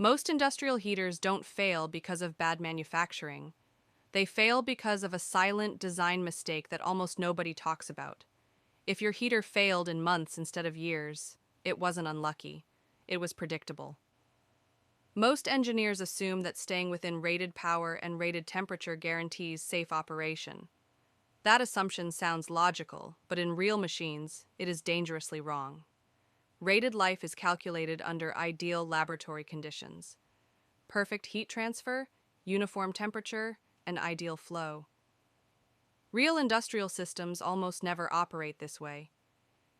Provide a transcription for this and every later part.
Most industrial heaters don't fail because of bad manufacturing. They fail because of a silent design mistake that almost nobody talks about. If your heater failed in months instead of years, it wasn't unlucky. It was predictable. Most engineers assume that staying within rated power and rated temperature guarantees safe operation. That assumption sounds logical, but in real machines, it is dangerously wrong. Rated life is calculated under ideal laboratory conditions: perfect heat transfer, uniform temperature, and ideal flow. Real industrial systems almost never operate this way.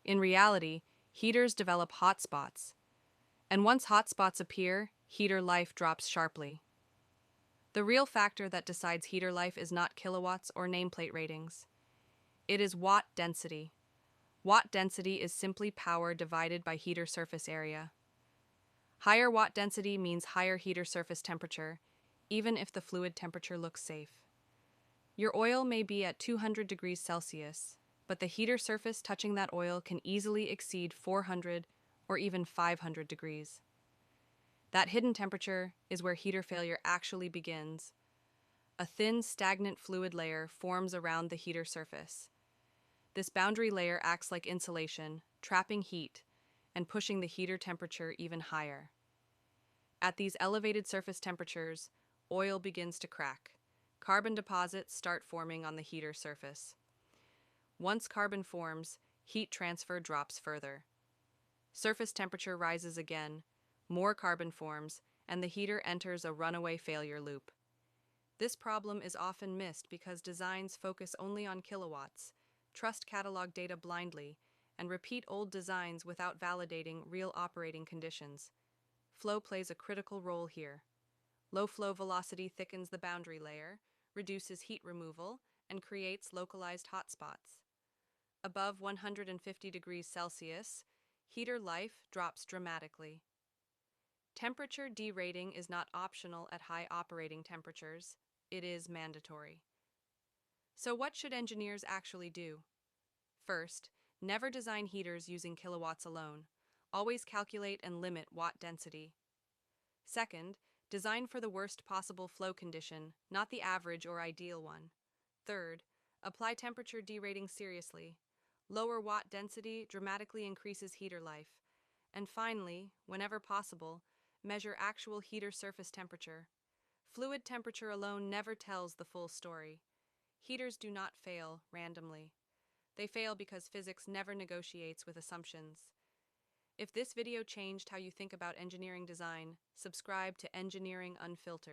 In reality, heaters develop hotspots, and once hotspots appear, heater life drops sharply. The real factor that decides heater life is not kilowatts or nameplate ratings. It is watt density. Watt density is simply power divided by heater surface area. Higher watt density means higher heater surface temperature, even if the fluid temperature looks safe. Your oil may be at 200 degrees Celsius, but the heater surface touching that oil can easily exceed 400 or even 500 degrees. That hidden temperature is where heater failure actually begins. A thin, stagnant fluid layer forms around the heater surface. This boundary layer acts like insulation, trapping heat and pushing the heater temperature even higher. At these elevated surface temperatures, oil begins to crack. Carbon deposits start forming on the heater surface. Once carbon forms, heat transfer drops further. Surface temperature rises again, more carbon forms, and the heater enters a runaway failure loop. This problem is often missed because designs focus only on kilowatts, trust catalog data blindly, and repeat old designs without validating real operating conditions. Flow plays a critical role here. Low flow velocity thickens the boundary layer, reduces heat removal, and creates localized hotspots. Above 150 degrees Celsius, heater life drops dramatically. Temperature derating is not optional at high operating temperatures, it is mandatory. So what should engineers actually do? First, never design heaters using kilowatts alone. Always calculate and limit watt density. Second, design for the worst possible flow condition, not the average or ideal one. Third, apply temperature derating seriously. Lower watt density dramatically increases heater life. And finally, whenever possible, measure actual heater surface temperature. Fluid temperature alone never tells the full story. Heaters do not fail randomly. They fail because physics never negotiates with assumptions. If this video changed how you think about engineering design, subscribe to Engineering Unfiltered.